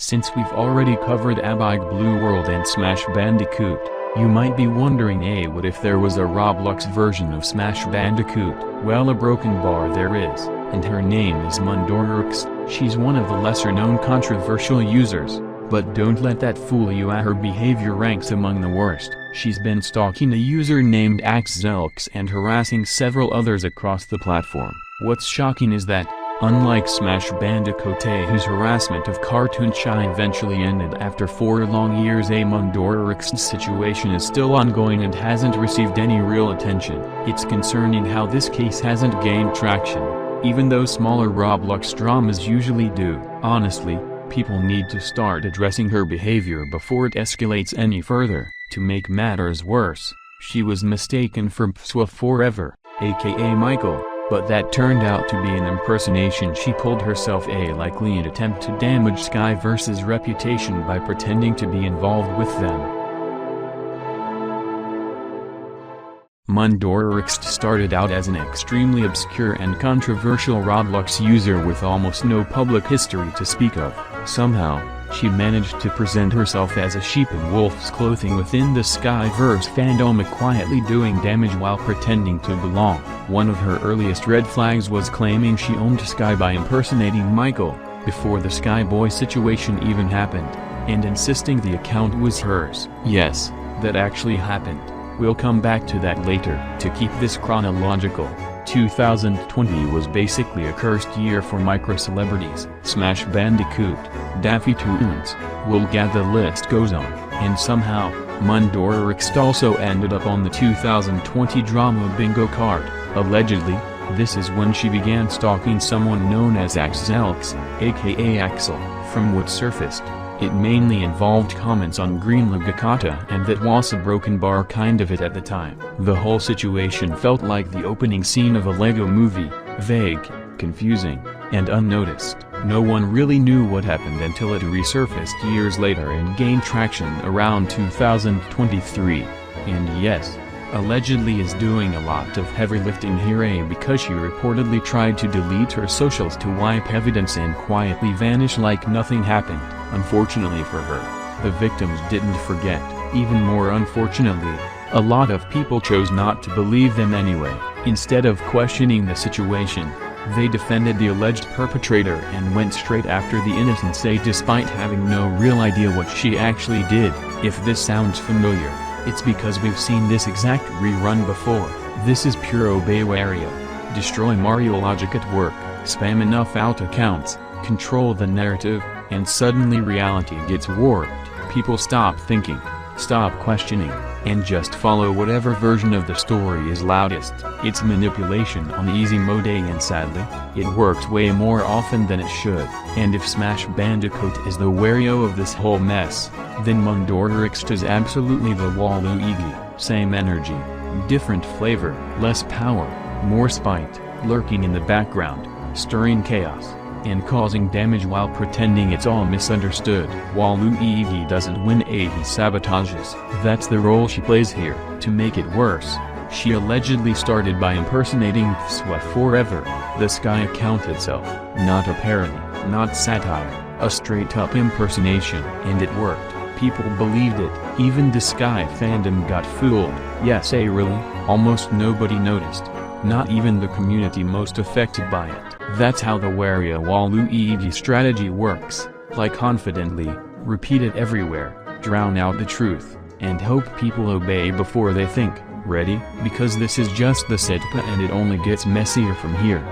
Since we've already covered A Big Blue World and Smash Bandicoot, you might be wondering, what if there was a Roblox version of Smash Bandicoot? Well, a broken bar there is, and her name is Mundoraroxd. She's one of the lesser-known controversial users, but don't let that fool you. Her behavior ranks among the worst. She's been stalking a user named Axelx and harassing several others across the platform. What's shocking is that, unlike Smash Bandicoot, whose harassment of Cartoon Shy eventually ended after 4 long years, Mundoraroxd's situation is still ongoing and hasn't received any real attention. It's concerning how this case hasn't gained traction, even though smaller Roblox dramas usually do. Honestly, people need to start addressing her behavior before it escalates any further. To make matters worse, she was mistaken for Pswa Forever, aka Michael. But that turned out to be an impersonation. She pulled herself a likely an attempt to damage Skyverse's reputation by pretending to be involved with them. Mundoraroxd started out as an extremely obscure and controversial Roblox user with almost no public history to speak of. Somehow, she managed to present herself as a sheep in wolf's clothing within the Skyverse fandom, quietly doing damage while pretending to belong. One of her earliest red flags was claiming she owned Sky by impersonating Michael, before the Sky Boy situation even happened, and insisting the account was hers. Yes, that actually happened. We'll come back to that later. To keep this chronological, 2020 was basically a cursed year for micro-celebrities. Smash Bandicoot, Daffy Toons, Woolga, the list goes on, and somehow, Mundoraroxd also ended up on the 2020 drama bingo card. Allegedly, this is when she began stalking someone known as Axelx, aka Axel. From what surfaced, it mainly involved comments on Green Lagakata, and that was a broken bar kind of it at the time. The whole situation felt like the opening scene of a Lego movie, vague, confusing, and unnoticed. No one really knew what happened until it resurfaced years later and gained traction around 2023. And yes, allegedly is doing a lot of heavy lifting here, because she reportedly tried to delete her socials to wipe evidence and quietly vanish like nothing happened. Unfortunately for her, the victims didn't forget. Even more unfortunately, a lot of people chose not to believe them anyway. Instead of questioning the situation, they defended the alleged perpetrator and went straight after the innocent, despite having no real idea what she actually did. If this sounds familiar, it's because we've seen this exact rerun before. This is pure Wario. Destroy Mario logic at work, spam enough alt accounts, control the narrative, and suddenly reality gets warped. People stop thinking, stop questioning, and just follow whatever version of the story is loudest. It's manipulation on easy mode, and sadly, it works way more often than it should. And if Smash Bandicoot is the Wario of this whole mess, then Mundoraroxd is absolutely the Waluigi. Same energy, different flavor, less power, more spite, lurking in the background, stirring chaos, and causing damage while pretending it's all misunderstood. Waluigi doesn't win, he sabotages. That's the role she plays here. To make it worse, she allegedly started by impersonating Pswa Forever, the Sky account itself. Not a parody, not satire, a straight-up impersonation. And it worked. People believed it. Even the Sky fandom got fooled. Yes, really? Almost nobody noticed. Not even the community most affected by it. That's how the Wario Waluigi strategy works. Lie confidently, repeat it everywhere, drown out the truth, and hope people obey before they think. Ready? Because this is just the setup and it only gets messier from here.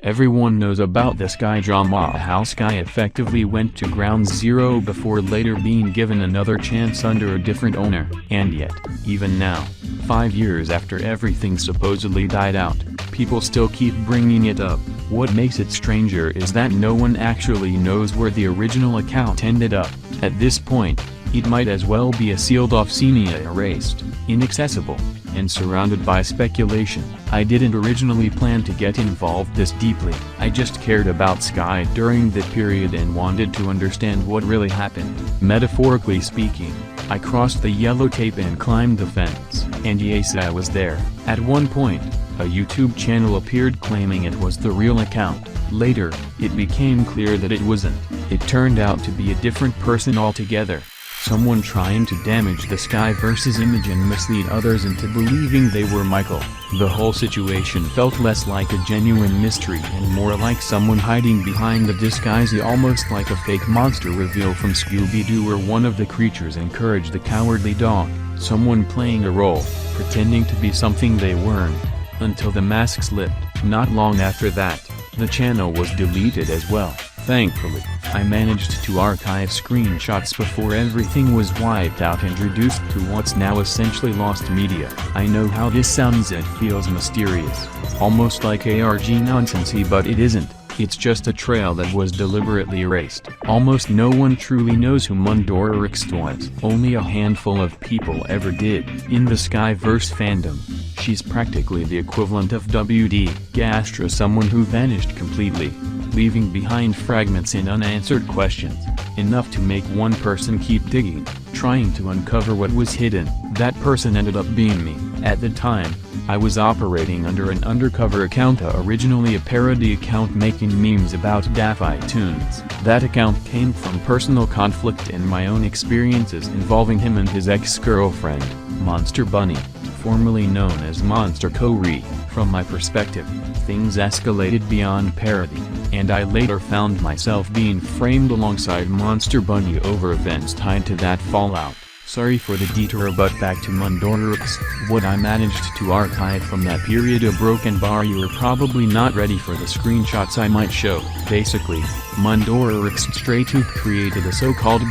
Everyone knows about the Sky drama, how Sky effectively went to ground zero before later being given another chance under a different owner. And yet, even now, 5 years after everything supposedly died out, people still keep bringing it up. What makes it stranger is that no one actually knows where the original account ended up. At this point, it might as well be a sealed-off scene, erased, inaccessible, and surrounded by speculation. I didn't originally plan to get involved this deeply. I just cared about Sky during that period and wanted to understand what really happened. Metaphorically speaking, I crossed the yellow tape and climbed the fence. And yes, I was there. At one point, a YouTube channel appeared claiming it was the real account. Later, it became clear that it wasn't. It turned out to be a different person altogether. Someone trying to damage the Skyverse's image and mislead others into believing they were Michael. The whole situation felt less like a genuine mystery and more like someone hiding behind the disguise, almost like a fake monster reveal from Scooby-Doo, where one of the creatures encouraged the cowardly dog, someone playing a role, pretending to be something they weren't, until the mask slipped. Not long after that, the channel was deleted as well. Thankfully, I managed to archive screenshots before everything was wiped out and reduced to what's now essentially lost media. I know how this sounds, it feels mysterious, almost like ARG nonsensey, but it isn't. It's just a trail that was deliberately erased. Almost no one truly knows who Mundoraroxd was. Only a handful of people ever did. In the Skyverse fandom, she's practically the equivalent of WD Gastra, someone who vanished completely, leaving behind fragments and unanswered questions, enough to make one person keep digging, trying to uncover what was hidden. That person ended up being me. At the time, I was operating under an undercover account, originally a parody account making memes about Daffy Tunes. That account came from personal conflict and my own experiences involving him and his ex-girlfriend, Monster Bunny, formerly known as Monster Cory. From my perspective, things escalated beyond parody, and I later found myself being framed alongside Monster Bunny over events tied to that fallout. Sorry for the detour, but back to Mundoraroxd. What I managed to archive from that period, a broken bar. You are probably not ready for the screenshots I might show. Basically, Mundoraroxd straight up created a so-called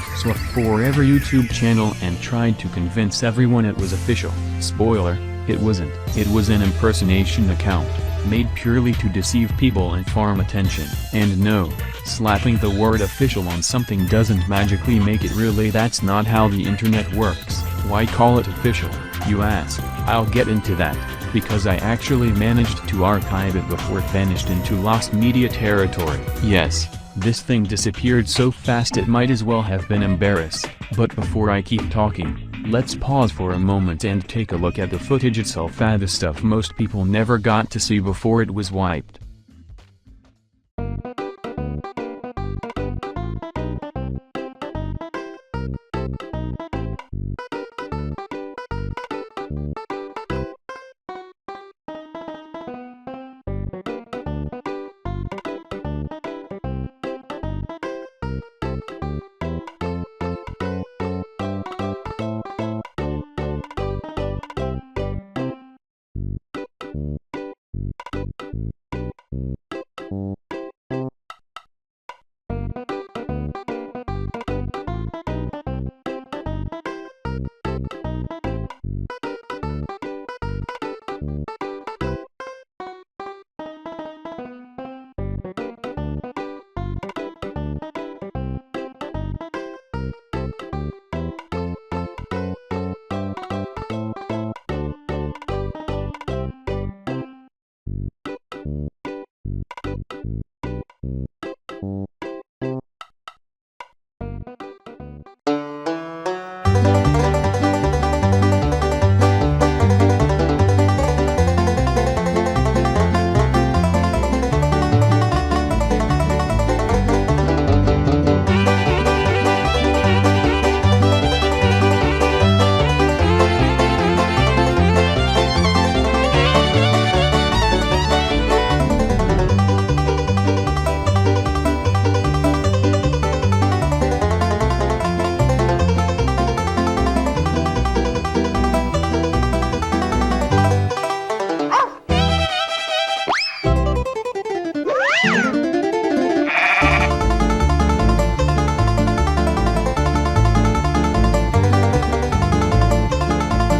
forever YouTube channel and tried to convince everyone it was official. Spoiler, it wasn't. It was an impersonation account, made purely to deceive people and farm attention. And no, slapping the word official on something doesn't magically make it real. That's not how the internet works. Why call it official, you ask? I'll get into that, because I actually managed to archive it before it vanished into lost media territory. Yes, this thing disappeared so fast it might as well have been embarrassed. But before I keep talking, let's pause for a moment and take a look at the footage itself, the stuff most people never got to see before it was wiped.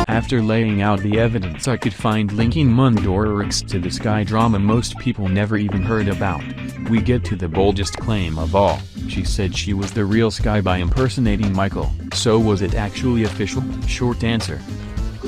After laying out the evidence I could find linking Mundoraroxd to the Sky drama most people never even heard about, we get to the boldest claim of all. She said she was the real Sky by impersonating Michael. So was it actually official? Short answer: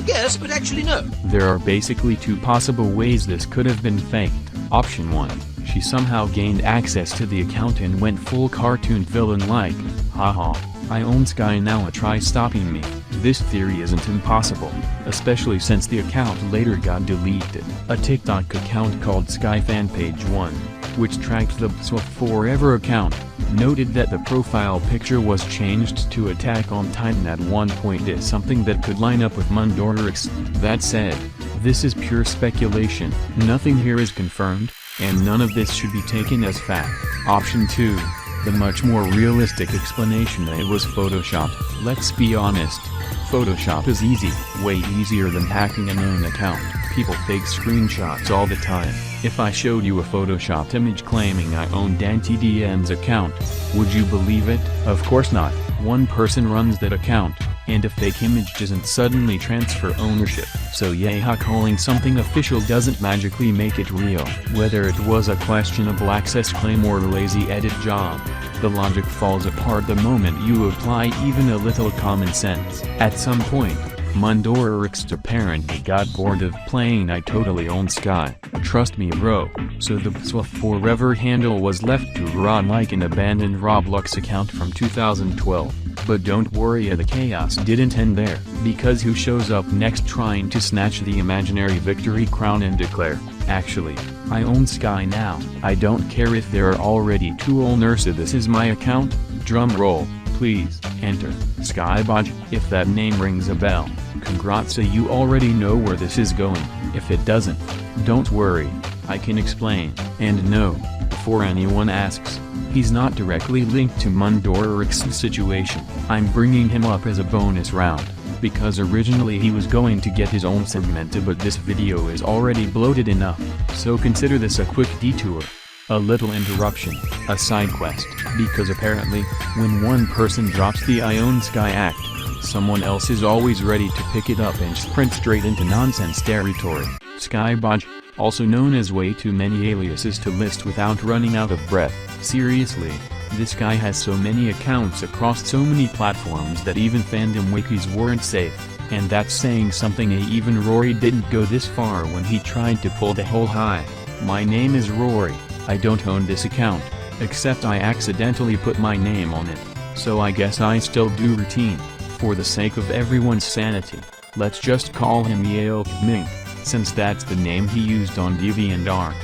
yes, but actually no. There are basically two possible ways this could have been faked. Option 1, she somehow gained access to the account and went full cartoon villain like, haha, I own Sky now, try stopping me. This theory isn't impossible, especially since the account later got deleted. A TikTok account called SkyFanPage1, which tracked the Boj Forever account, noted that the profile picture was changed to Attack on Titan at one point is something that could line up with Mundoraroxd. That said, this is pure speculation, nothing here is confirmed, and none of this should be taken as fact. Option 2. The much more realistic explanation that it was photoshopped. Let's be honest. Photoshop is easy, way easier than hacking a known account. People fake screenshots all the time. If I showed you a photoshopped image claiming I owned DM's account, would you believe it? Of course not. One person runs that account, and a fake image doesn't suddenly transfer ownership. So yeah, calling something official doesn't magically make it real. Whether it was a questionable access claim or a lazy edit job, the logic falls apart the moment you apply even a little common sense. At some point, Mundoraroxd apparently got bored of playing I totally own Sky. Trust me bro, so the Boj Forever handle was left to rot like an abandoned Roblox account from 2012. But don't worry, the chaos didn't end there, because who shows up next trying to snatch the imaginary victory crown and declare, actually, I own Sky now. I don't care if there are already 2 owners, so this is my account. Drum roll, please. Enter, Boj. If that name rings a bell, congrats, you already know where this is going. If it doesn't, don't worry, I can explain. And no, before anyone asks, he's not directly linked to Mundoraroxd's situation. I'm bringing him up as a bonus round, because originally he was going to get his own segment, but this video is already bloated enough, so consider this a quick detour. A little interruption, a side quest, because apparently, when one person drops the I own Sky act, someone else is always ready to pick it up and sprint straight into nonsense territory. Boj, also known as way too many aliases to list without running out of breath. Seriously, this guy has so many accounts across so many platforms that even fandom wikis weren't safe, and that's saying something. Even Rory didn't go this far when he tried to pull the whole "hi, my name is Rory, I don't own this account, except I accidentally put my name on it, so I guess I still do" routine. For the sake of everyone's sanity, let's just call him Ming, since that's the name he used on DeviantArt.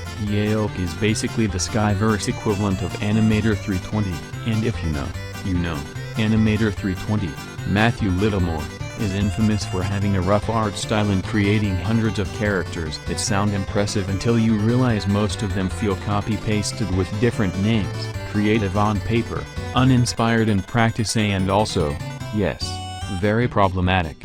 is basically the Skyverse equivalent of Animator 320, and if you know, you know. Animator 320, Matthew Littlemore, is infamous for having a rough art style and creating hundreds of characters that sound impressive until you realize most of them feel copy-pasted with different names, creative on paper, uninspired in practice, and also, yes, very problematic.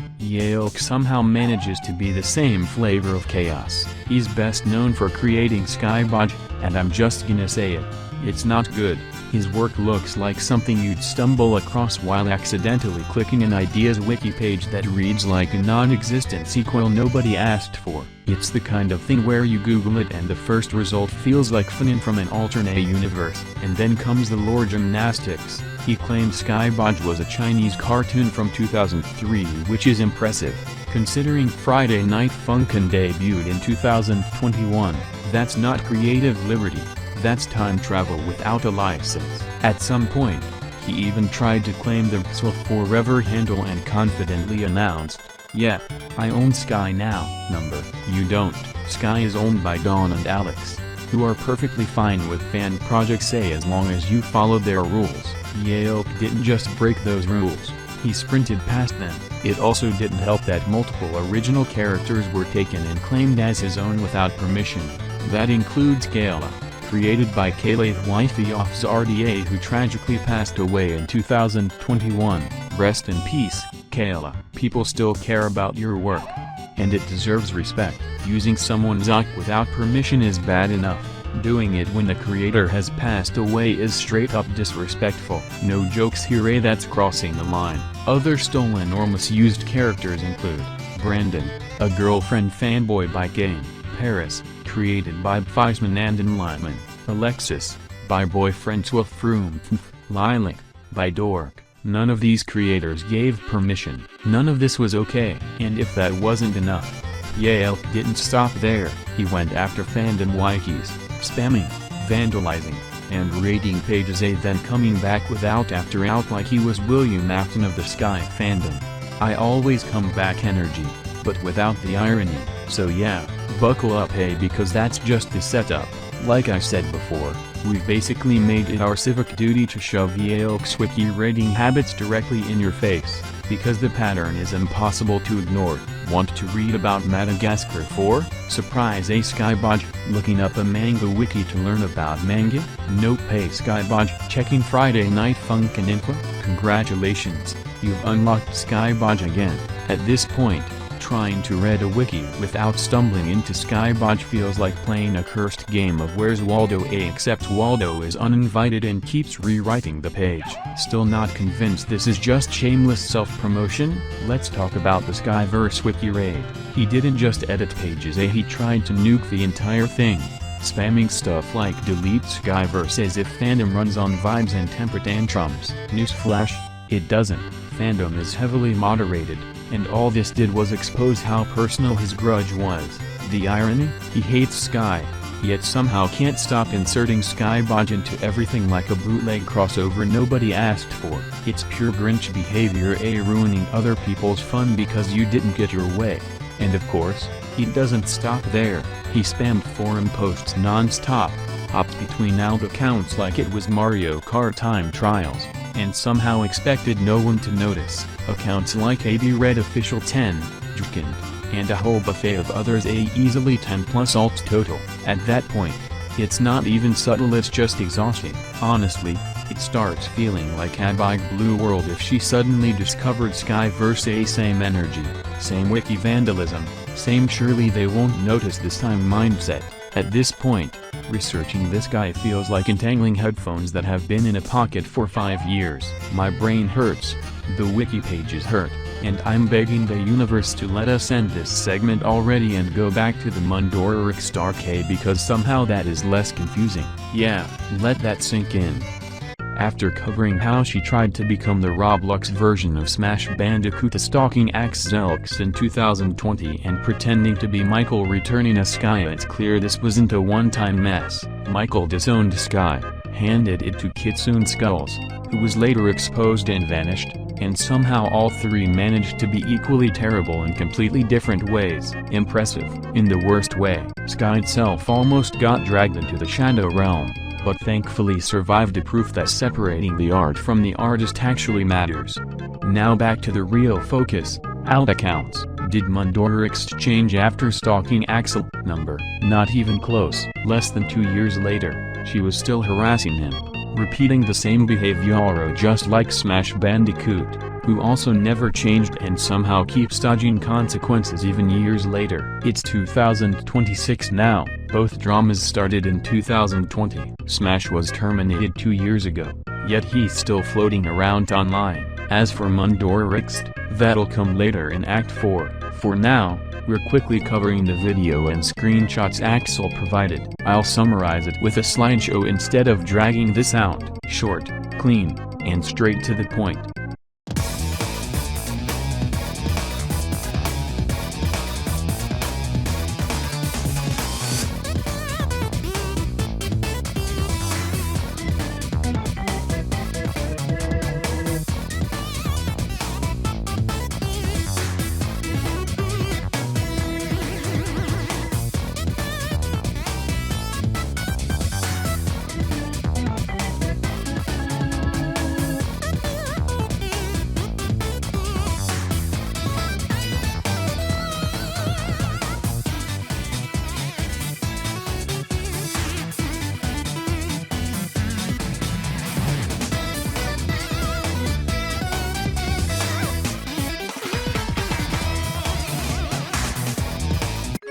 Somehow manages to be the same flavor of chaos. He's best known for creating Boj, and I'm just gonna say it, it's not good. His work looks like something you'd stumble across while accidentally clicking an ideas wiki page that reads like a non-existent sequel nobody asked for. It's the kind of thing where you Google it and the first result feels like fun from an alternate universe. And then comes the lore gymnastics. He claimed Boj was a Chinese cartoon from 2003, which is impressive, considering Friday Night Funkin' debuted in 2021. That's not creative liberty. That's time travel without a license. At some point, he even tried to claim the Boj Forever handle and confidently announced, "Yeah, I own Sky now." Number. You don't. Sky is owned by Dawn and Alex, who are perfectly fine with fan projects as long as you follow their rules. Didn't just break those rules, he sprinted past them. It also didn't help that multiple original characters were taken and claimed as his own without permission. That includes Kayla, created by Kayla's wifey of Zardia, who tragically passed away in 2021. Rest in peace, Kayla. People still care about your work, and it deserves respect. Using someone's art without permission is bad enough. Doing it when the creator has passed away is straight up disrespectful. No jokes here, that's crossing the line. Other stolen or misused characters include Brandon, a girlfriend fanboy by Game, Paris, created by Pfeisman and Lyman, Alexis, by boyfriend Swafroom, Lilac, by Dork. None of these creators gave permission. None of this was okay. And if that wasn't enough, didn't stop there. He went after fandom wikis, spamming, vandalizing, and raiding pages, then coming back without after out like he was William Afton of the Sky fandom. I always come back energy, but without the irony. So yeah, buckle up because that's just the setup. Like I said before, we've basically made it our civic duty to shove the Wiki rating habits directly in your face, because the pattern is impossible to ignore. Want to read about Madagascar 4? Surprise Skyboj, looking up a manga wiki to learn about manga? Nope Skyboj, checking Friday Night Funkin' Info? Congratulations, you've unlocked Skyboj again. At this point, trying to read a wiki without stumbling into Skyboj feels like playing a cursed game of Where's Waldo, except Waldo is uninvited and keeps rewriting the page. Still not convinced this is just shameless self-promotion? Let's talk about the Skyverse wiki raid. He didn't just edit pages, he tried to nuke the entire thing, spamming stuff like delete Skyverse as if fandom runs on vibes and temper tantrums. Newsflash, it doesn't. Fandom is heavily moderated, and all this did was expose how personal his grudge was. The irony? He hates Sky, yet somehow can't stop inserting Skyboj into everything like a bootleg crossover nobody asked for. It's pure Grinch behavior, ruining other people's fun because you didn't get your way. And of course, he doesn't stop there. He spammed forum posts non-stop, hopped between alt accounts like it was Mario Kart time trials, and somehow expected no one to notice. Accounts like AD Red Official 10, Jukind, and a whole buffet of others, easily 10 plus alts total. At that point, it's not even subtle, it's just exhausting. Honestly, it starts feeling like a big blue world if she suddenly discovered Skyverse. Same energy, same wiki vandalism, same surely they won't notice this time mindset. At this point, researching this guy feels like entangling headphones that have been in a pocket for 5 years. My brain hurts, the wiki pages hurt, and I'm begging the universe to let us end this segment already and go back to the Mundoraroxd arcade because somehow that is less confusing. Yeah, let that sink in. After covering how she tried to become the Roblox version of Smash Bandicoot, stalking Axelx in 2020 and pretending to be Michael returning as Sky, it's clear this wasn't a one-time mess. Michael disowned Sky, handed it to Kitsune Skulls, who was later exposed and vanished, and somehow all three managed to be equally terrible in completely different ways. Impressive. In the worst way. Sky itself almost got dragged into the Shadow Realm, but thankfully survived, a proof that separating the art from the artist actually matters. Now back to the real focus, alt accounts. Did Mundoraroxd change after stalking Axel? Number. Not even close. Less than 2 years later, she was still harassing him, repeating the same behavior just like Smash Bandicoot, who also never changed and somehow keeps dodging consequences even years later. It's 2026 now. Both dramas started in 2020. Smash was terminated 2 years ago, yet he's still floating around online. As for Mundoraroxd, that'll come later in Act 4. For now, we're quickly covering the video and screenshots Axel provided. I'll summarize it with a slideshow instead of dragging this out. Short, clean, and straight to the point.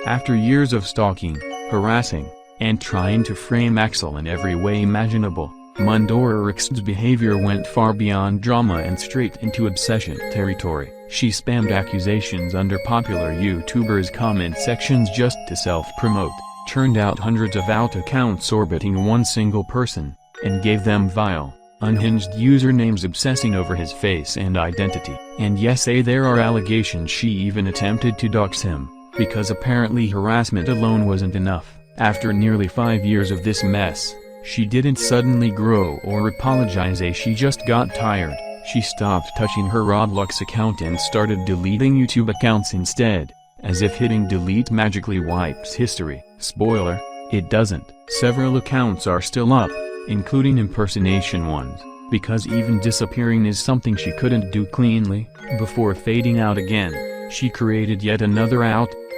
After years of stalking, harassing, and trying to frame Axel in every way imaginable, Mundoraroxd's behavior went far beyond drama and straight into obsession territory. She spammed accusations under popular YouTubers' comment sections just to self-promote, turned out hundreds of alt accounts orbiting one single person, and gave them vile, unhinged usernames obsessing over his face and identity. And yes, there are allegations she even attempted to dox him, because apparently harassment alone wasn't enough. After nearly 5 years of this mess, she didn't suddenly grow or apologize, she just got tired. She stopped touching her Roblox account and started deleting YouTube accounts instead, as if hitting delete magically wipes history. Spoiler, it doesn't. Several accounts are still up, including impersonation ones, because even disappearing is something she couldn't do cleanly. Before fading out again, she created yet another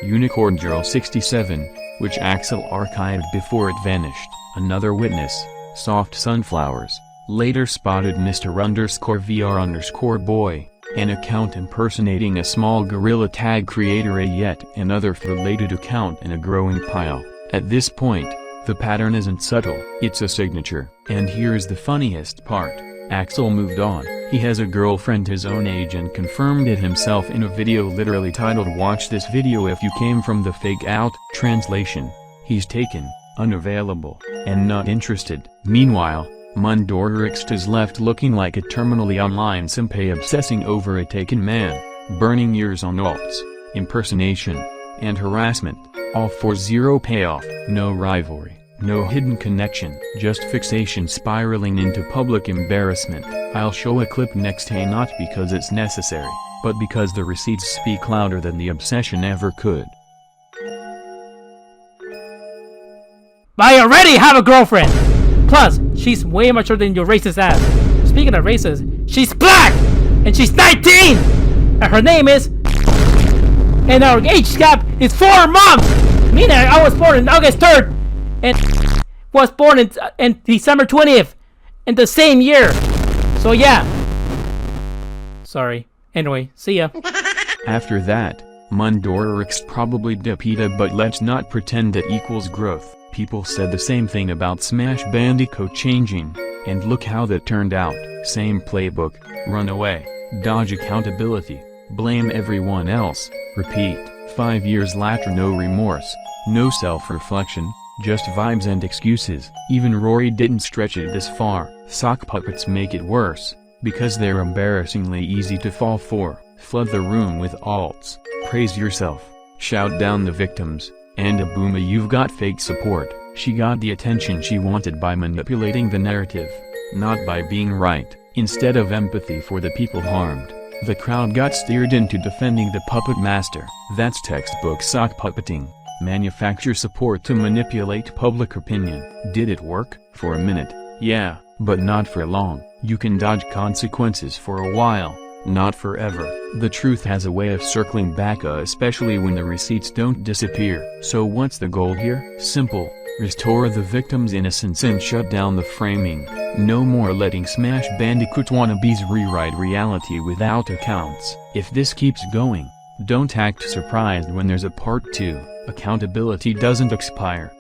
Unicorn Girl 67, which Axel archived before it vanished. Another witness, Soft Sunflowers, later spotted Mr_VR_boy, an account impersonating a small gorilla tag creator, yet another related account in a growing pile. At this point, the pattern isn't subtle, it's a signature. And here's the funniest part. Axel moved on. He has a girlfriend his own age and confirmed it himself in a video literally titled "Watch this video if you came from the fake out." Translation: he's taken, unavailable, and not interested. Meanwhile, Mundoraroxd is left looking like a terminally online senpai obsessing over a taken man, burning years on alts, impersonation, and harassment, all for zero payoff. No rivalry, no hidden connection, just fixation spiraling into public embarrassment. I'll show a clip next, not because it's necessary, but because the receipts speak louder than the obsession ever could. I already have a girlfriend! Plus, she's way mature than your racist ass. Speaking of racist, she's black! And she's 19! And her name is... And our age gap is 4 months! Meaning I was born on August 3rd, and was born in December 20th, in the same year. So yeah. Sorry. Anyway, see ya. After that, Mundoraroxd probably depita, but let's not pretend that equals growth. People said the same thing about Smash Bandicoot changing, and look how that turned out. Same playbook, run away, dodge accountability, blame everyone else, repeat. 5 years later, no remorse, no self-reflection, just vibes and excuses. Even Rory didn't stretch it this far. Sock puppets make it worse, because they're embarrassingly easy to fall for. Flood the room with alts, praise yourself, shout down the victims, and a boom, you've got fake support. She got the attention she wanted by manipulating the narrative, not by being right. Instead of empathy for the people harmed, the crowd got steered into defending the puppet master. That's textbook sock puppeting. Manufacture support to manipulate public opinion. Did it work? For a minute, yeah, but not for long. You can dodge consequences for a while, not forever. The truth has a way of circling back, especially when the receipts don't disappear. So what's the goal here? Simple. Restore the victim's innocence and shut down the framing. No more letting Smash Bandicoot wannabes rewrite reality without accounts. If this keeps going, don't act surprised when there's a part 2. Accountability doesn't expire.